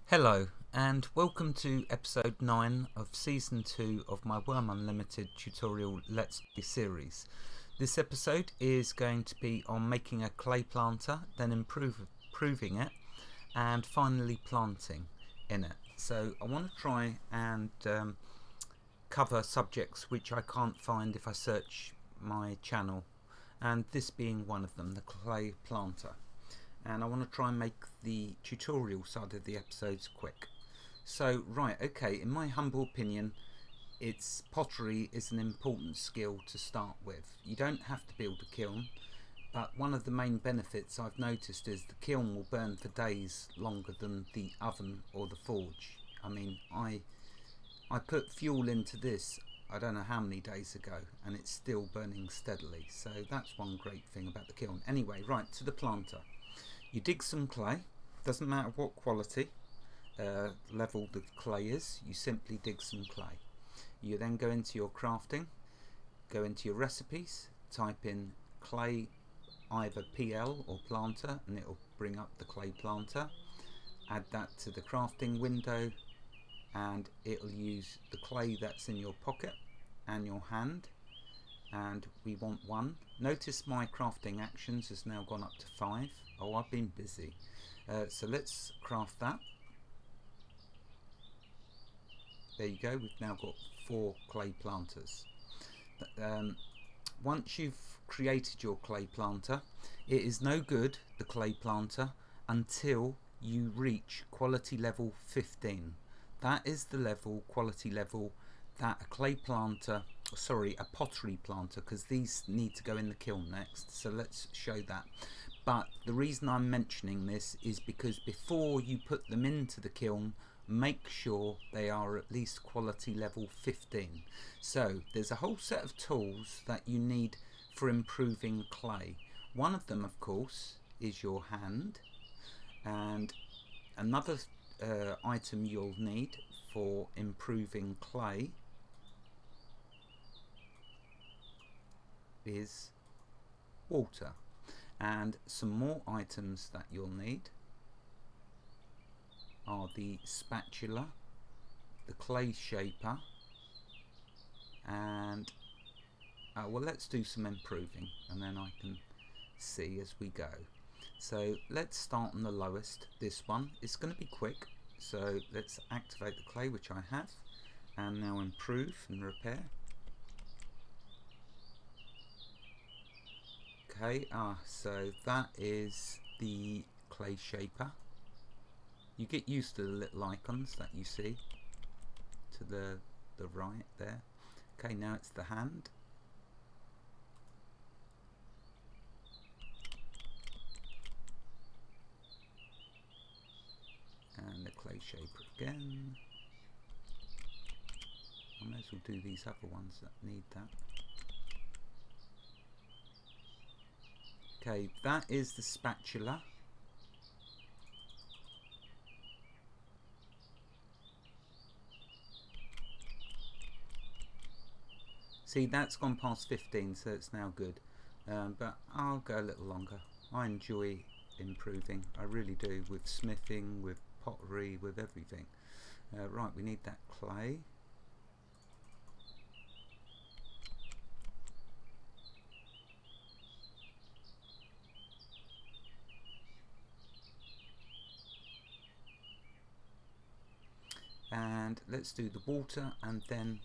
Hello and welcome to episode 9 of season 2 of my Wurm Unlimited tutorial Let's Play series. This episode is going to be on making a clay planter, then improving it, and finally planting in it. So I want to try and cover subjects which I can't find if I search my channel, and this being one of them, the clay planter. And I want to try and make the tutorial side of the episodes quick. So okay, in my humble opinion, pottery is an important skill to start with. You don't have to build a kiln, but one of the main benefits I've noticed is the kiln will burn for days longer than the oven or the forge. I mean, I put fuel into this I don't know how many days ago and it's still burning steadily, so that's one great thing about the kiln. Anyway, right to the planter. You dig some clay, doesn't matter what quality level the clay is, you simply dig some clay. You then go into your crafting, go into your recipes, type in clay, either PL or planter, and it'll bring up the clay planter. Add that to the crafting window and it'll use the clay that's in your pocket and your hand, and we want 1. Notice my crafting actions has now gone up to 5. Oh, I've been busy. So let's craft that. There you go, we've now got 4 clay planters. Once you've created your clay planter, it is no good, the clay planter, until you reach quality level 15. That is the quality level that a pottery planter, because these need to go in the kiln next, so let's show that. But the reason I'm mentioning this is because before you put them into the kiln, make sure they are at least quality level 15. So there's a whole set of tools that you need for improving clay. One of them, of course, is your hand, and another item you'll need for improving clay is water. And some more items that you'll need are the spatula, the clay shaper, and well, let's do some improving and then I can see as we go. So let's start on the lowest. This one is going to be quick, so let's activate the clay, which I have, and now improve and repair. Okay, so that is the clay shaper. You get used to the little icons that you see to the right there. Okay, now it's the hand. And the clay shaper again. I may as well do these other ones that need that. Okay, that is the spatula. See, that's gone past 15, so it's now good. But I'll go a little longer. I enjoy improving. I really do, with smithing, with pottery, with everything. Right, we need that clay. And let's do the water, and then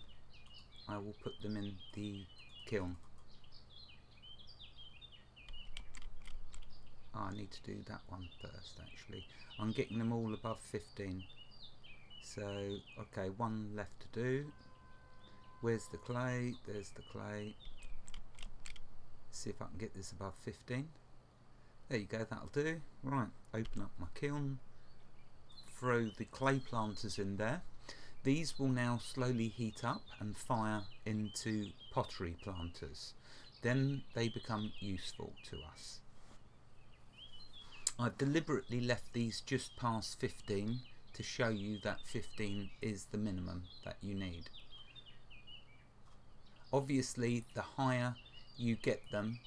I will put them in the kiln. I need to do that one first, actually. I'm getting them all above 15. So, okay, 1 left to do. Where's the clay? There's the clay. See if I can get this above 15. There you go, that'll do. Right, open up my kiln. Throw the clay planters in there. These will now slowly heat up and fire into pottery planters. Then they become useful to us. I've deliberately left these just past 15 to show you that 15 is the minimum that you need. Obviously, the higher you get them,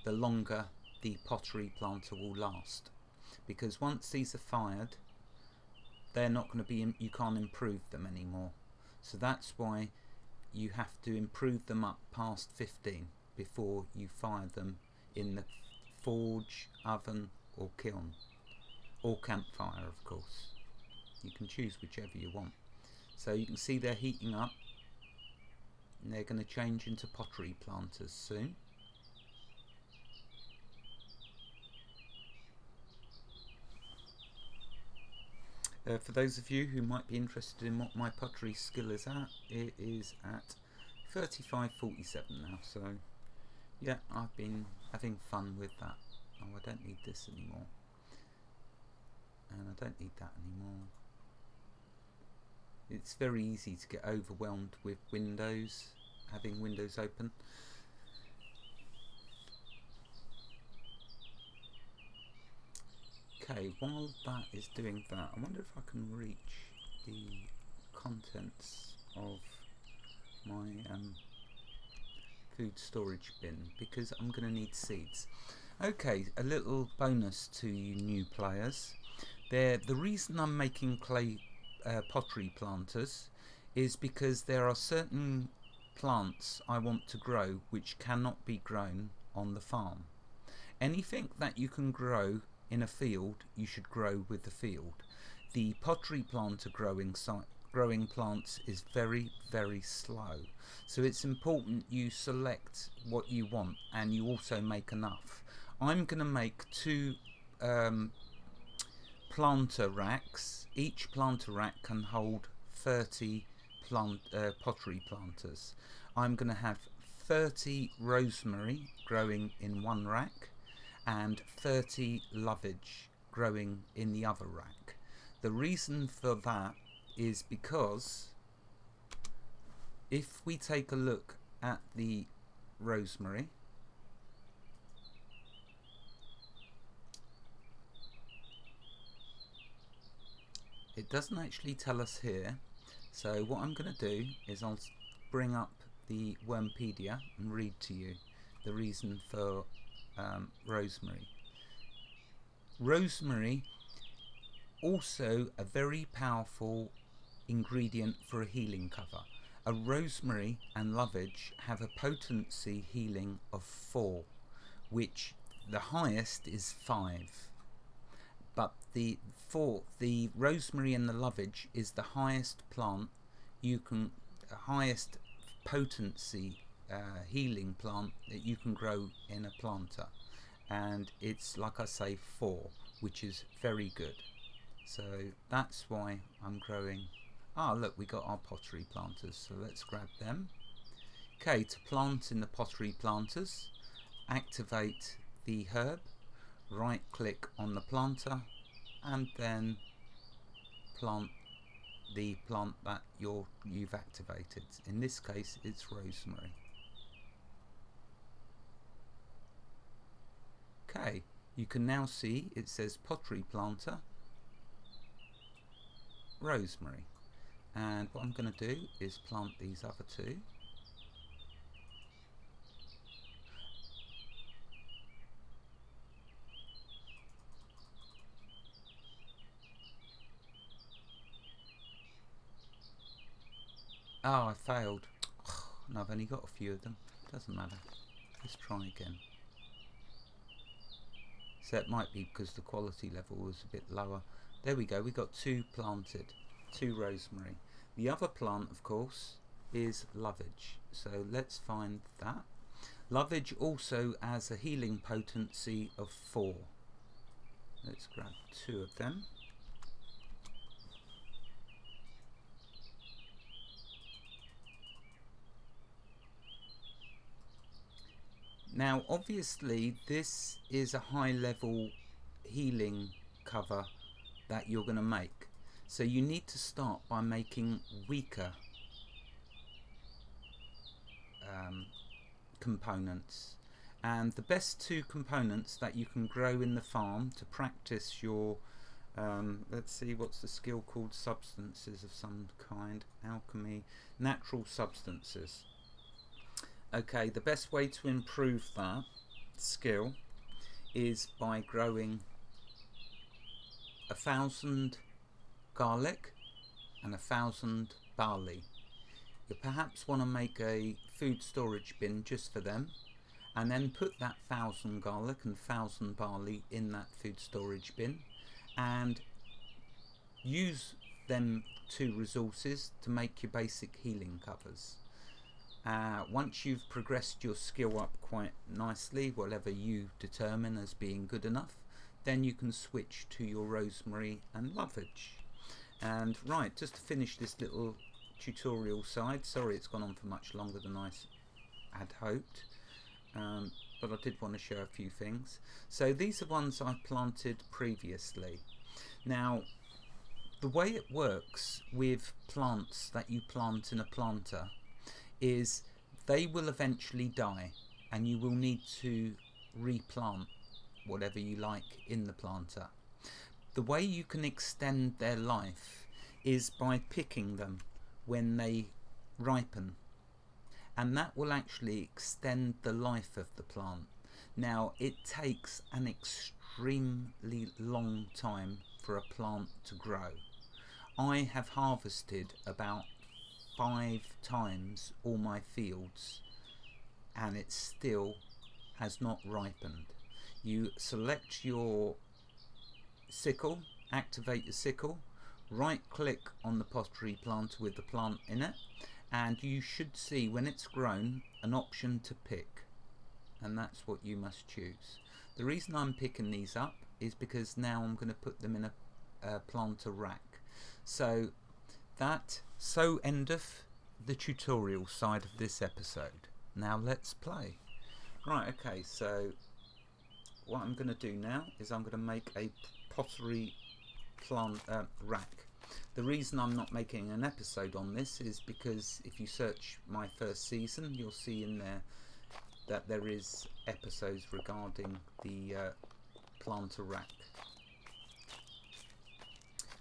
the longer the pottery planter will last, because once these are fired, they're not going to be you can't improve them anymore. So that's why you have to improve them up past 15 before you fire them in the forge, oven or kiln, or campfire, of course. You can choose whichever you want. So you can see they're heating up, and they're going to change into pottery planters soon. For those of you who might be interested in what my pottery skill is at, it is at 3547 now. So yeah, I've been having fun with that. Oh, I don't need this anymore, and I don't need that anymore. It's very easy to get overwhelmed with windows, having windows open. Okay, while that is doing that, I wonder if I can reach the contents of my food storage bin, because I'm going to need seeds. Okay, a little bonus to you new players. The reason I'm making clay pottery planters is because there are certain plants I want to grow which cannot be grown on the farm. Anything that you can grow in a field, you should grow with the field. The pottery planter growing plants is very, very slow, so it's important you select what you want and you also make enough. I'm going to make 2 planter racks. Each planter rack can hold 30 pottery planters. I'm going to have 30 rosemary growing in one rack and 30 lovage growing in the other rack. The reason for that is because if we take a look at the rosemary, it doesn't actually tell us here. So what I'm going to do is I'll bring up the Wurmpedia and read to you the reason for rosemary. Rosemary, also a very powerful ingredient for a healing cover. A rosemary and lovage have a potency healing of 4, which the highest is 5. But the rosemary and the lovage is the highest plant you can, highest potency healing plant that you can grow in a planter, and it's, like I say, 4, which is very good. So that's why I'm growing. Look, we got our pottery planters, so let's grab them. Okay, to plant in the pottery planters, activate the herb, right click on the planter, and then plant the plant that you've activated. In this case it's rosemary. Okay, you can now see it says pottery planter rosemary, and what I'm going to do is plant these other 2. Oh, I failed. And I've only got a few of them. Doesn't matter. Let's try again. So it might be because the quality level was a bit lower. There we go. We got 2 planted. 2 rosemary. The other plant, of course, is lovage. So let's find that. Lovage also has a healing potency of 4. Let's grab 2 of them. Now obviously this is a high level healing cover that you're going to make, so you need to start by making weaker components, and the best 2 components that you can grow in the farm to practice your let's see, what's the skill called? Substances of some kind, alchemy, natural substances. Okay, the best way to improve that skill is by growing 1,000 garlic and 1,000 barley. You perhaps want to make a food storage bin just for them, and then put that 1,000 garlic and 1,000 barley in that food storage bin, and use them two resources to make your basic healing covers. Once you've progressed your skill up quite nicely, whatever you determine as being good enough, then you can switch to your rosemary and lovage. And right, just to finish this little tutorial side, sorry it's gone on for much longer than I had hoped, but I did want to show a few things. So these are ones I planted previously. Now, the way it works with plants that you plant in a planter is they will eventually die, and you will need to replant whatever you like in the planter. The way you can extend their life is by picking them when they ripen, and that will actually extend the life of the plant. Now, it takes an extremely long time for a plant to grow. I have harvested about 5 times all my fields, and it still has not ripened. You select your sickle, activate the sickle, right click on the pottery planter with the plant in it, and you should see when it's grown an option to pick, and that's what you must choose. The reason I'm picking these up is because now I'm going to put them in a planter rack. So endeth the tutorial side of this episode. Now let's play. Right, okay, so what I'm going to do now is I'm going to make a pottery rack. The reason I'm not making an episode on this is because if you search my first season, you'll see in there that there is episodes regarding the planter rack.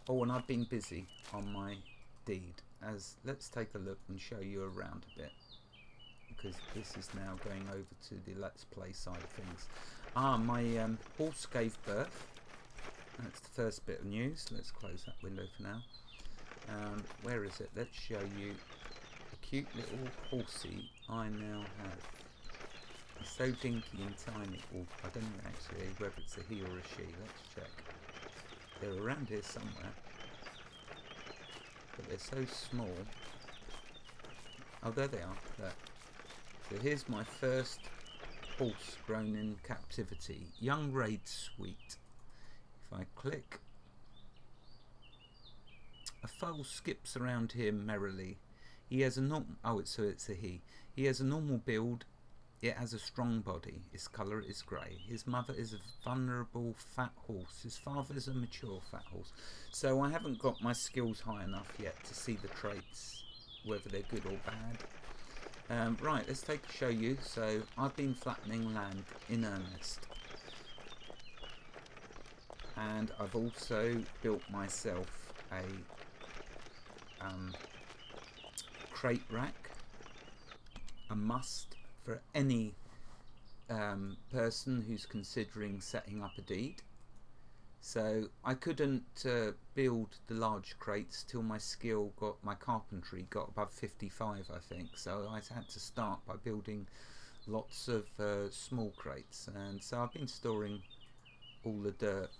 Oh, and I've been busy on my deed. Let's take a look and show you around a bit, because this is now going over to the Let's Play side of things. My horse gave birth. That's the first bit of news. Let's close that window for now. Where is it? Let's show you a cute little horsey I now have. He's so dinky and tiny. Well, I don't know actually whether it's a he or a she. Let's check. They're around here somewhere, but they're so small. Oh, there they are. There. So here's my first horse grown in captivity, young Raid Sweet. If I click, a foal skips around here merrily. He has a normal. Oh, it's a he. He has a normal build. It has a strong body. Its colour is grey. His mother is a vulnerable fat horse. His father is a mature fat horse. So I haven't got my skills high enough yet to see the traits, whether they're good or bad. Right, let's show you. So I've been flattening land in earnest, and I've also built myself a crate rack, a must for any person who's considering setting up a deed. So I couldn't build the large crates till my carpentry got above 55, I think. So I had to start by building lots of small crates, and so I've been storing all the dirt.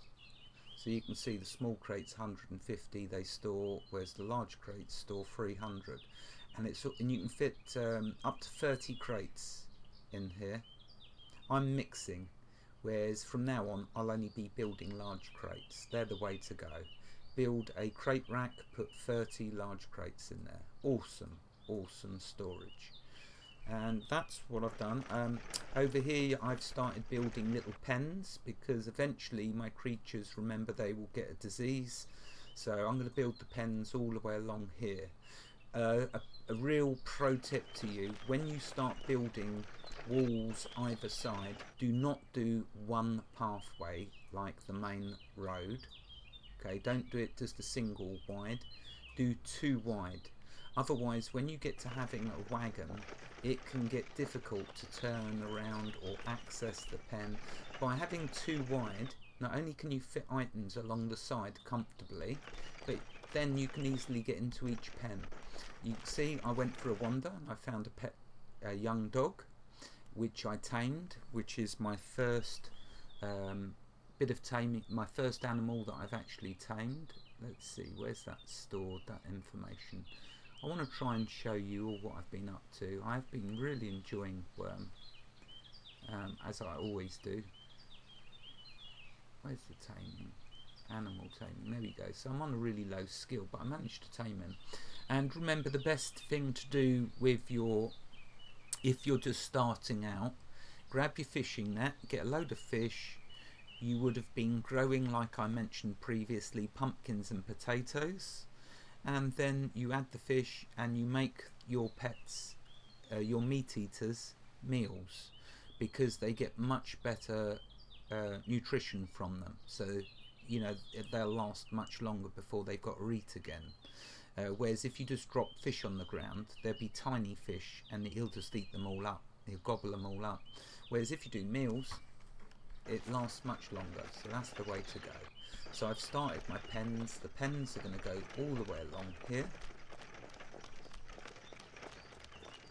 So you can see the small crates 150 they store, whereas the large crates store 300. And you can fit up to 30 crates in here. I'm mixing, whereas from now on I'll only be building large crates. They're the way to go. Build a crate rack, put 30 large crates in there. Awesome storage. And that's what I've done. Over here I've started building little pens, because eventually my creatures, remember, they will get a disease. So I'm going to build the pens all the way along here. A real pro tip to you: when you start building walls either side, do not do one pathway like the main road. Okay, don't do it just a single wide, do 2 wide. Otherwise, when you get to having a wagon, it can get difficult to turn around or access the pen. By having 2 wide, not only can you fit items along the side comfortably, but then you can easily get into each pen. You can see I went for a wander and I found a young dog which I tamed, which is my first bit of taming, my first animal that I've actually tamed. Let's see, where's that stored, that information? I want to try and show you all what I've been up to. I've been really enjoying Wurm, as I always do. Where's the taming? Animal taming, there we go. So I'm on a really low skill, but I managed to tame him. And remember, the best thing to do with if you're just starting out, grab your fishing net, get a load of fish. You would have been growing, like I mentioned previously, pumpkins and potatoes, and then you add the fish and you make your pets, your meat eaters, meals, because they get much better nutrition from them. So you know they'll last much longer before they've got to eat again. Whereas if you just drop fish on the ground, there'll be tiny fish and he'll just eat them all up. He'll gobble them all up. Whereas if you do meals, it lasts much longer. So that's the way to go. So I've started my pens. The pens are going to go all the way along here.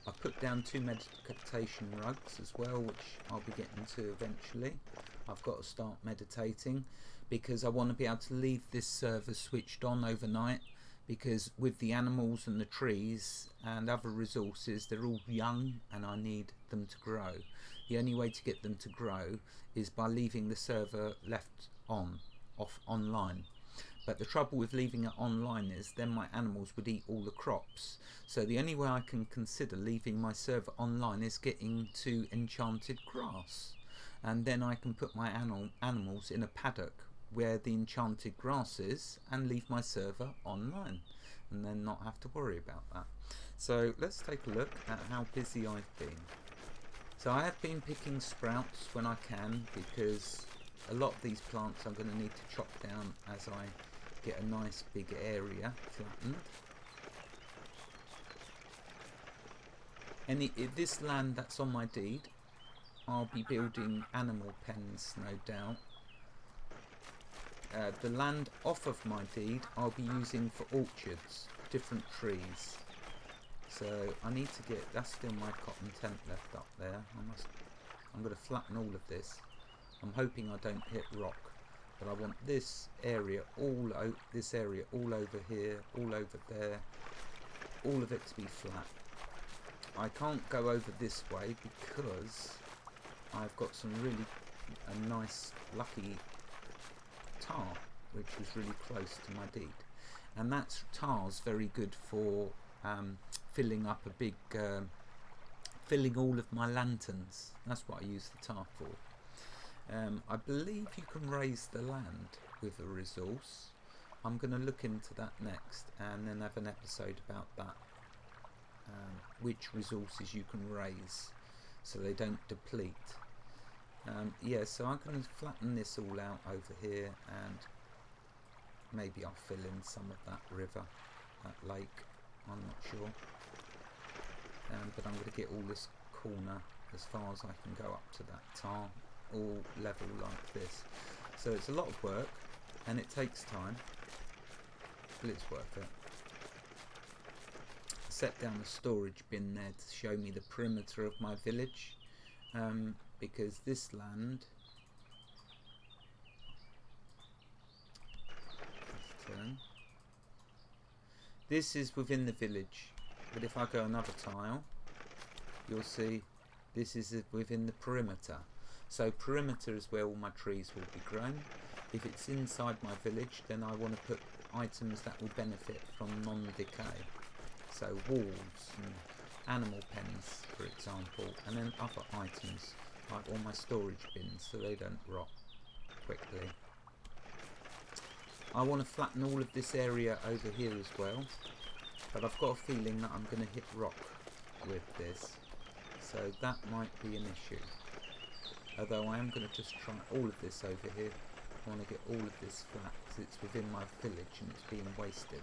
I've put down 2 meditation rugs as well, which I'll be getting to eventually. I've got to start meditating because I want to be able to leave this server switched on overnight, because with the animals and the trees and other resources, they're all young and I need them to grow. The only way to get them to grow is by leaving the server online. But the trouble with leaving it online is then my animals would eat all the crops. So the only way I can consider leaving my server online is getting to enchanted grass. And then I can put my animals in a paddock where the enchanted grass is and leave my server online and then not have to worry about that. So let's take a look at how busy I've been. So I have been picking sprouts when I can, because a lot of these plants I'm going to need to chop down as I get a nice big area flattened. This land that's on my deed, I'll be building animal pens, no doubt. The land off of my deed I'll be using for orchards, different trees. So I need to get, that's still my cotton tent left up there. I'm going to flatten all of this. I'm hoping I don't hit rock, but I want this area all over here, all over there, all of it to be flat. I can't go over this way because I've got some really nice lucky tar which was really close to my deed, and that tar's very good for filling up a big filling all of my lanterns. That's what I use the tar for. I believe you can raise the land with a resource. I'm going to look into that next and then have an episode about that, which resources you can raise so they don't deplete. Yeah, so I'm going to flatten this all out over here, and maybe I'll fill in some of that river, that lake, I'm not sure. But I'm going to get all this corner as far as I can go up to that tar, all level like this. So it's a lot of work and it takes time, but it's worth it. Set down a storage bin there to show me the perimeter of my village, because this land, let's turn, this is within the village, but if I go another tile you'll see this is within the perimeter. So perimeter is where all my trees will be grown. If it's inside my village, then I want to put items that will benefit from non-decay, so walls and animal pens for example, and then other items like all my storage bins so they don't rot quickly. I want to flatten all of this area over here as well, but I've got a feeling that I'm going to hit rock with this, so that might be an issue. Although I am going to just try all of this over here. I want to get all of this flat because it's within my village and it's being wasted.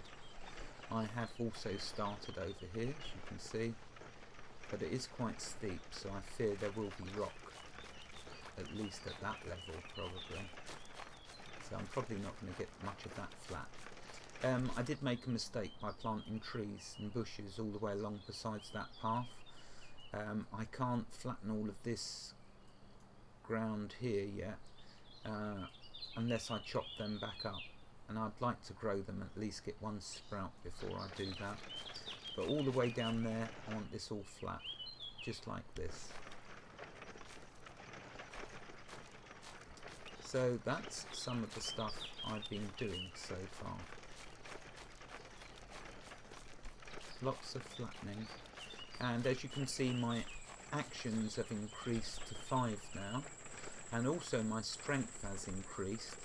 I have also started over here, as you can see, but it is quite steep, so I fear there will be rock, at least at that level probably. So I'm probably not going to get much of that flat. I did make a mistake by planting trees and bushes all the way along besides that path. I can't flatten all of this ground here yet unless I chop them back up, and I'd like to grow them, at least get one sprout before I do that. But all the way down there I want this all flat, just like this. So that's some of the stuff I've been doing so far. Lots of flattening, and as you can see my actions have increased to 5 now, and also my strength has increased,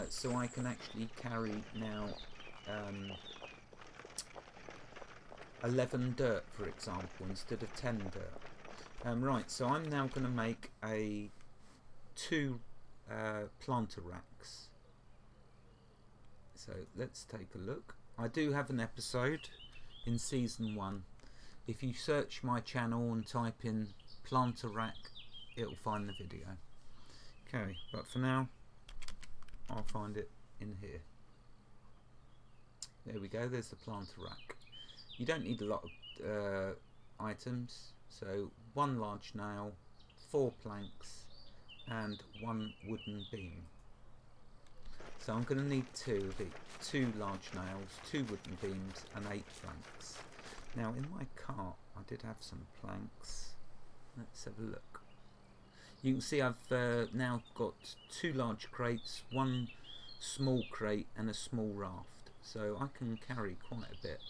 so I can actually carry now 11 dirt, for example, instead of 10 dirt. Right, so I'm now going to make a 2 planter racks. So let's take a look. I do have an episode in season 1. If you search my channel and type in planter rack, it'll find the video. Okay, but for now I'll find it in here. There we go, there's the planter rack. You don't need a lot of items, so 1 large nail, 4 planks and 1 wooden beam. So I'm going to need 2 large nails, 2 wooden beams and 8 planks. Now in my cart I did have some planks. Let's have a look. You can see I've now got 2 large crates, 1 small crate and a small raft, so I can carry quite a bit.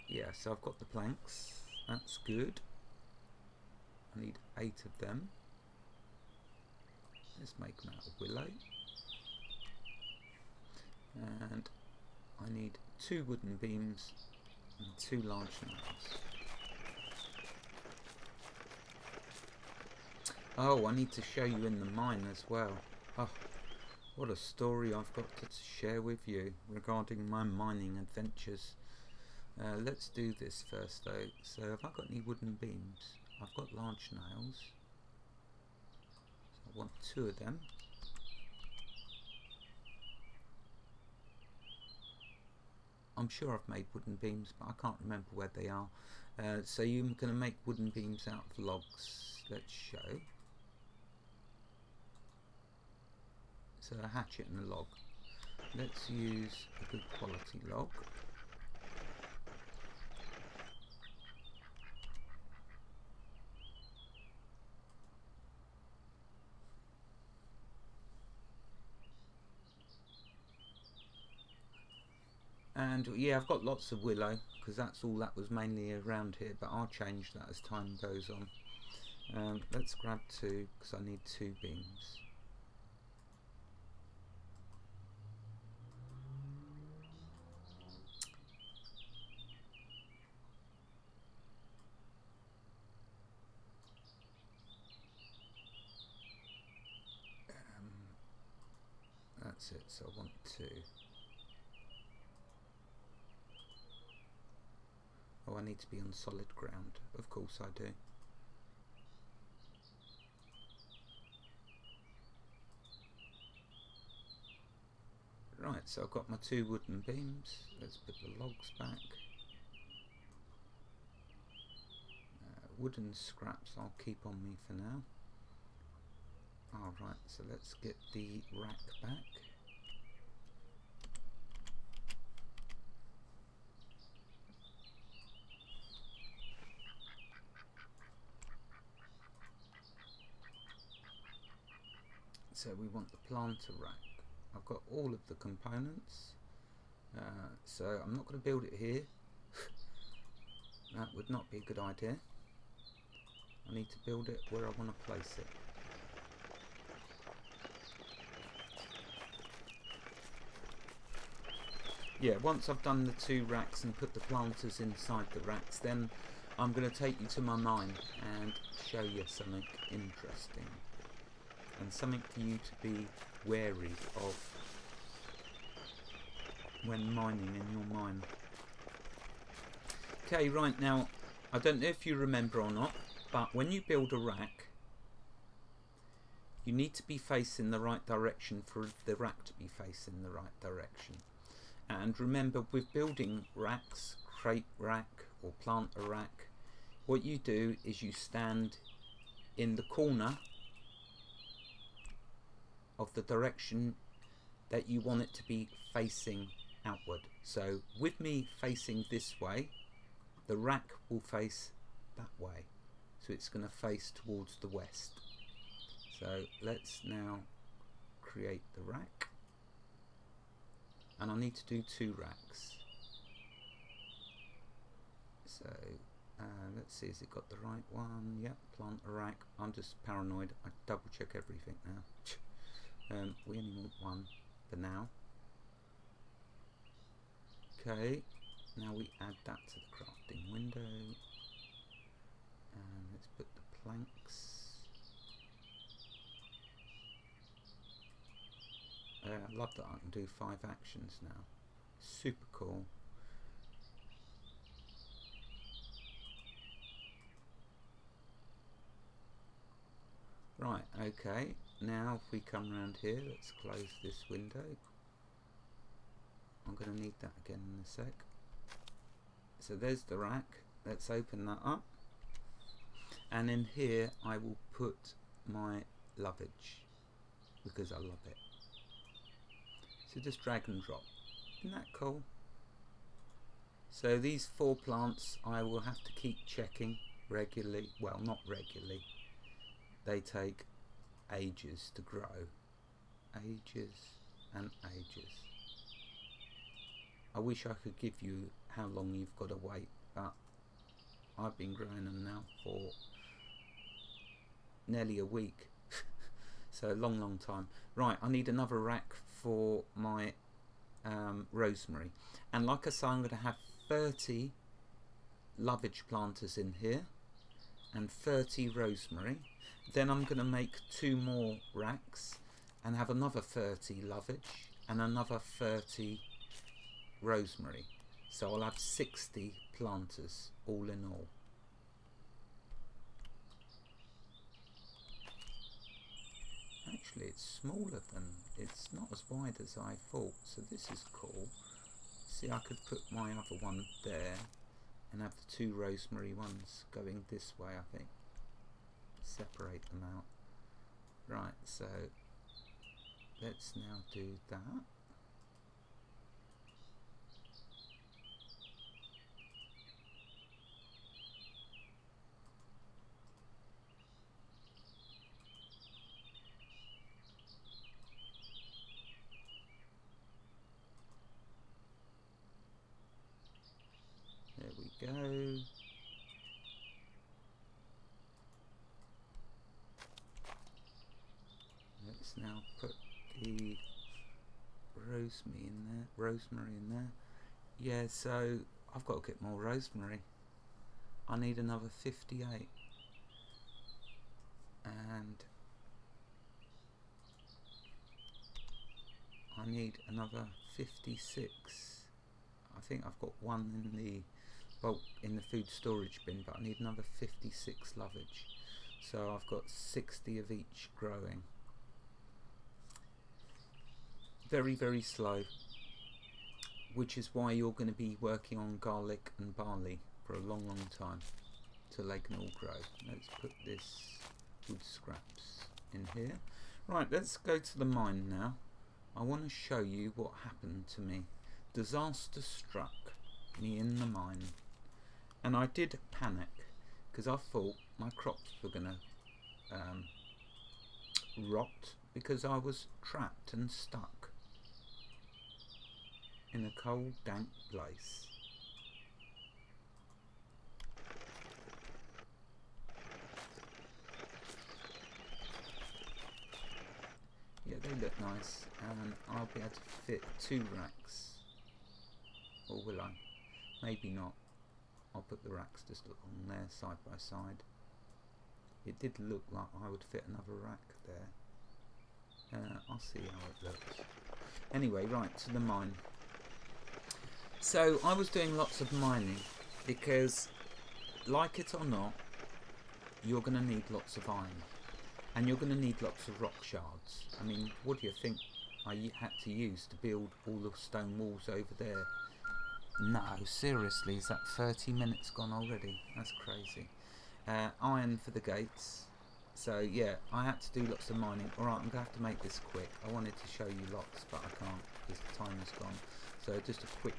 Yeah, so I've got the planks, that's good. I need 8 of them. Let's make them out of willow. And I need 2 wooden beams and 2 large nails. Oh, I need to show you in the mine as well. Oh, what a story I've got to share with you regarding my mining adventures. Let's do this first though. So have I got any wooden beams? I've got large nails. So I want 2 of them. I'm sure I've made wooden beams, but I can't remember where they are. So you're going to make wooden beams out of logs. Let's show. So a hatchet and a log. Let's use a good quality log. And yeah, I've got lots of willow because that's all that was mainly around here, but I'll change that as time goes on. Let's grab 2 because I need 2 beams. That's it, so I want 2. Oh, I need to be on solid ground. Of course I do. Right, so I've got my 2 wooden beams. Let's put the logs back. Wooden scraps I'll keep on me for now. Alright, so let's get the rack back. So we want the planter rack. I've got all of the components, so I'm not going to build it here. That would not be a good idea. I need to build it where I want to place it. Yeah, once I've done the 2 racks and put the planters inside the racks, then I'm going to take you to my mine and show you something interesting. And something for you to be wary of when mining in your mine. Okay, right now, I don't know if you remember or not, but when you build a rack, you need to be facing the right direction for the rack to be facing the right direction. And remember, with building racks, crate rack or planter rack, what you do is you stand in the corner of the direction that you want it to be facing outward. So with me facing this way, the rack will face that way. So it's going to face towards the west. So let's now create the rack. And I need to do 2 racks. So let's see, has it got the right one? Yep, planter rack. I'm just paranoid. I double check everything now. We only want 1 for now. Okay, now we add that to the crafting window. And let's put the planks. I love that I can do 5 actions now. Super cool. Right, okay. Now if we come around here, let's close this window. I'm going to need that again in a sec. So there's the rack. Let's open that up. And in here I will put my lovage because I love it. So just drag and drop. Isn't that cool? So these 4 plants I will have to keep checking regularly. Well, not regularly. They take ages to grow. Ages and ages. I wish I could give you how long you've got to wait, but I've been growing them now for nearly a week. So a long time. Right, I need another rack for my rosemary. And like I say, I'm going to have 30 lovage planters in here and 30 rosemary. Then I'm going to make 2 more racks and have another 30 lovage and another 30 rosemary. So I'll have 60 planters all in all. Actually, it's smaller than, it's not as wide as I thought, so this is cool. See, I could put my other one there and have the 2 rosemary ones going this way, I think. Separate them out. Right, so let's now do that. There we go. Let's now put the rosemary in there. Yeah, so I've got to get more rosemary. I need another 58. And I need another 56. I think I've got 1 in the in the food storage bin, but I need another 56 lovage. So I've got 60 of each growing. Very slow, which is why you're going to be working on garlic and barley for a long time till they can all grow. Let's put this wood scraps in here. Right, let's go to the mine now. I want to show you what happened to me. Disaster struck me in the mine, and I did panic because I thought my crops were going to rot because I was trapped and stuck in a cold, dank place. Yeah, they look nice, and I'll be able to fit 2 racks. Or will I? Maybe not. I'll put the racks just along there, side by side. It did look like I would fit another rack there. I'll see how it looks. Anyway, right, to the mine. So I was doing lots of mining because, like it or not, you're going to need lots of iron. And you're going to need lots of rock shards. I mean, what do you think I had to use to build all the stone walls over there. No, seriously, is that 30 minutes gone already? That's crazy. Iron for the gates. So yeah, I had to do lots of mining. Alright, I'm going to have to make this quick. I wanted to show you lots, but I can't because the time is gone. So just a quick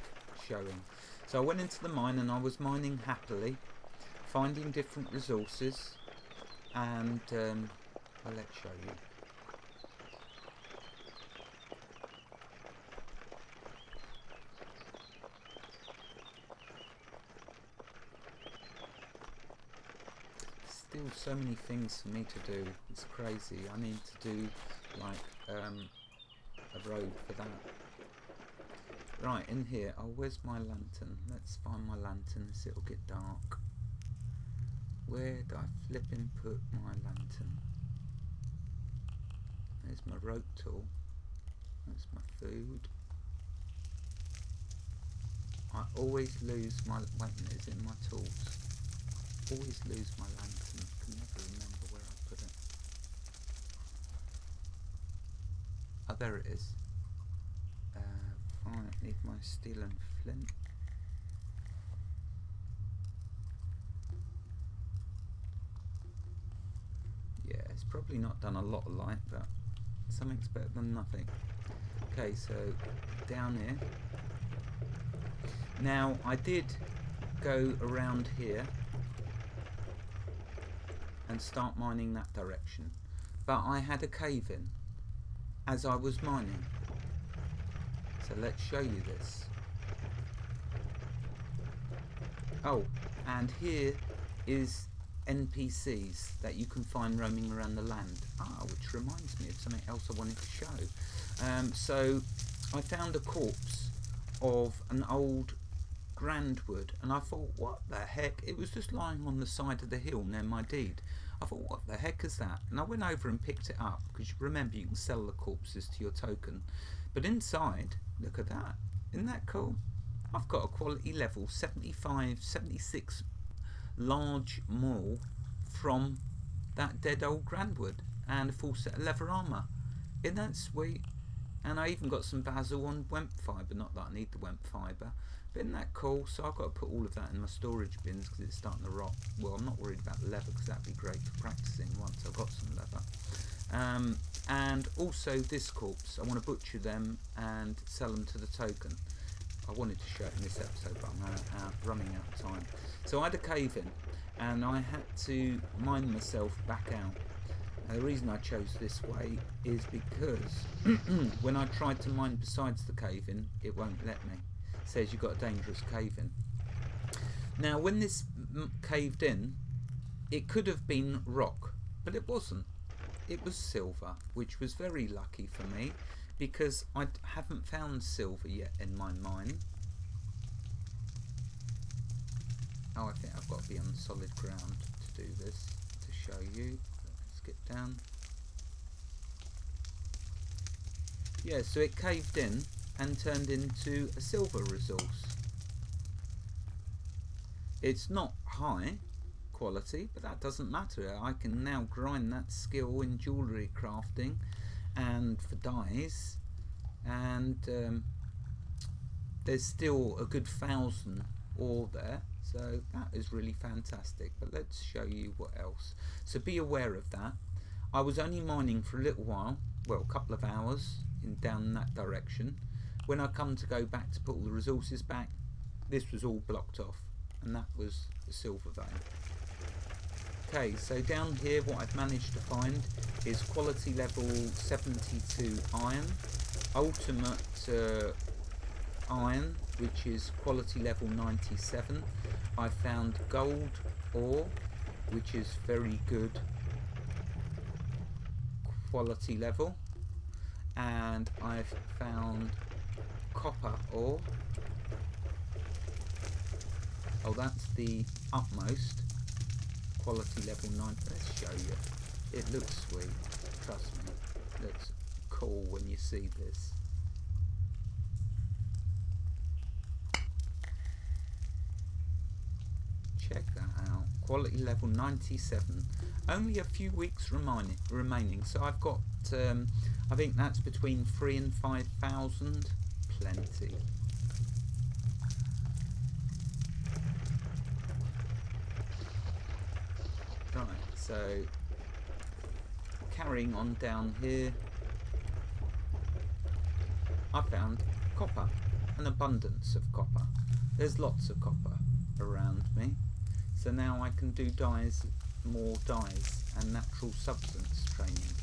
showing. So I went into the mine and I was mining happily, finding different resources, and well, let's show you. Still so many things for me to do. It's crazy. I need to do like a road for that. Right, in here. Oh, where's my lantern? Let's find my lantern so it'll get dark. Where did I flipping put my lantern? There's my rope tool. That's my food. I always lose my... Wait a minute, is it in my tools? Always lose my lantern. I can never remember where I put it. Oh, there it is. Right, need my steel and flint. Yeah, it's probably not done a lot of light, but something's better than nothing. Okay, so down here. Now, I did go around here and start mining that direction, but I had a cave in as I was mining. So let's show you this. Oh, and here is NPCs that you can find roaming around the land. Which reminds me of something else I wanted to show. So I found a corpse of an old grandwood, and I thought, what the heck? It was just lying on the side of the hill near my deed. I thought, what the heck is that? And I went over and picked it up, because remember, you can sell the corpses to your token. But inside, look at that. Isn't that cool? I've got a quality level 75, 76 large maul from that dead old grandwood, and a full set of leather armour. Isn't that sweet? And I even got some basil on wemp fibre. Not that I need the wemp fibre, but isn't that cool? So I've got to put all of that in my storage bins because it's starting to rot. Well, I'm not worried about the leather because that'd be great for practicing once I've got some leather. And also this corpse, I want to butcher them and sell them to the token. I wanted to show it in this episode, but I'm running out of time. So I had a cave in, and I had to mine myself back out. The reason I chose this way is because when I tried to mine besides the cave in, it won't let me. It says you've got a dangerous cave in. Now, when this caved in, it could have been rock, but it wasn't. It was silver, which was very lucky for me because I haven't found silver yet in my mine. Oh, I think I've got to be on solid ground to do this, to show you. Let's get down. Yeah, so it caved in and turned into a silver resource. It's not high quality, but that doesn't matter. I can now grind that skill in jewellery crafting and for dyes, and there's still a good 1,000 ore there, so that is really fantastic. But let's show you what else. So be aware of that. I was only mining for a little while, well, a couple of hours down that direction. When I come to go back to put all the resources back, this was all blocked off, and that was the silver vein. Okay, so down here what I've managed to find is quality level 72 iron, ultimate iron, which is quality level 97. I found gold ore, which is very good quality level, and I've found copper ore. Oh, that's the utmost. Quality level 9. Let's show you. It looks sweet. Trust me. It looks cool when you see this. Check that out. Quality level 97. Only a few weeks remaining. So I've got I think that's between 3,000 and 5,000. Plenty. Right, so carrying on down here, I found copper, an abundance of copper. There's lots of copper around me, so now I can do more dyes and natural substance training.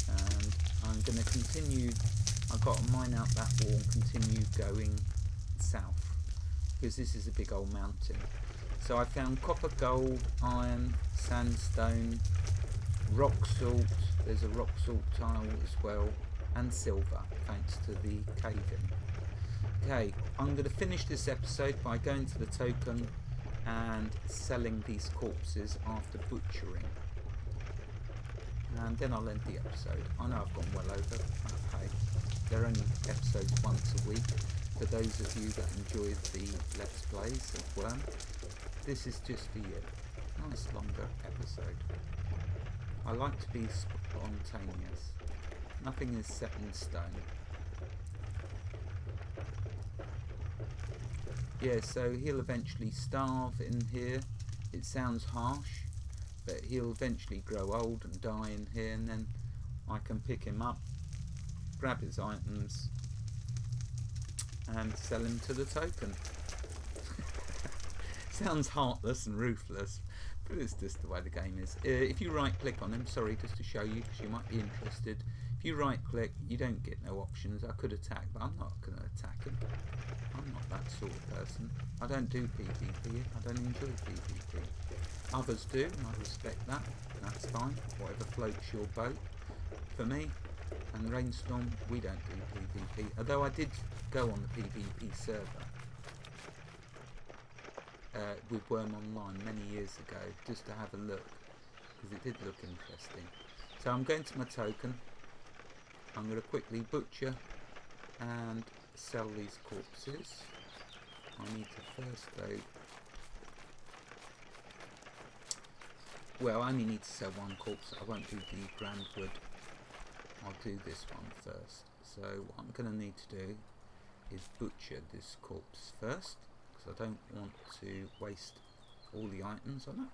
And I'm going to continue, I've got to mine out that wall and continue going south, because this is a big old mountain. So I found copper, gold, iron, sandstone, rock salt, there's a rock salt tile as well, and silver, thanks to the cave-in. Okay, I'm going to finish this episode by going to the token and selling these corpses after butchering. And then I'll end the episode. I know I've gone well over, okay. They're only episodes once a week. For those of you that enjoy the Let's Plays of Wurm, this is just for you. Nice longer episode. I like to be spontaneous. Nothing is set in stone. Yeah, so he'll eventually starve in here. It sounds harsh, but he'll eventually grow old and die in here, and then I can pick him up, grab his items, and sell him to the token. Sounds heartless and ruthless, but it's just the way the game is. If you right click on him, sorry, just to show you, because you might be interested, if you right click, you don't get no options. I could attack, but I'm not going to attack him. I'm not that sort of person. I don't do PvP, I don't enjoy PvP. Others do, and I respect that, that's fine, whatever floats your boat. For me, and Rainstorm, we don't do PvP, although I did go on the PvP server with Wurm Online many years ago, just to have a look, because it did look interesting. So I'm going to my token, I'm going to quickly butcher and sell these corpses. I need to first though, well, I only need to sell one corpse, I won't do the grand wood, I'll do this one first. So what I'm going to need to do is butcher this corpse first, because I don't want to waste all the items on it.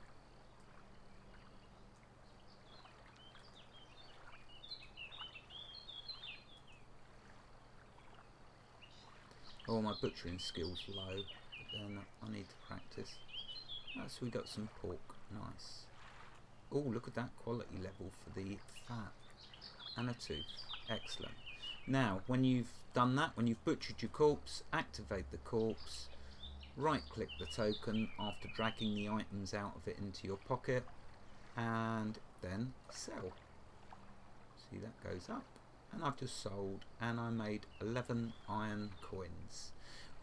Oh, my butchering skill's low, but then I need to practice. So we got some pork, nice. Oh, look at that quality level for the fat, and a tooth, excellent. Now, when you've done that, when you've butchered your corpse, activate the corpse, right click the token after dragging the items out of it into your pocket, and then sell. See, that goes up. And I've just sold, and I made 11 iron coins.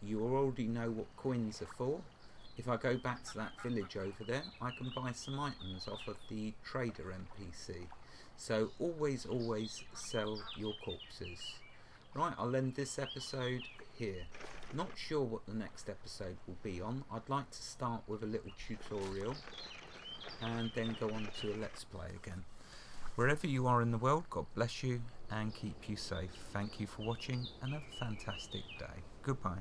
You already know what coins are for. If I go back to that village over there, I can buy some items off of the trader NPC. So always sell your corpses. Right, I'll end this episode here. Not sure what the next episode will be on. I'd like to start with a little tutorial and then go on to a Let's Play again. Wherever you are in the world, God bless you and keep you safe. Thank you for watching and have a fantastic day. Goodbye.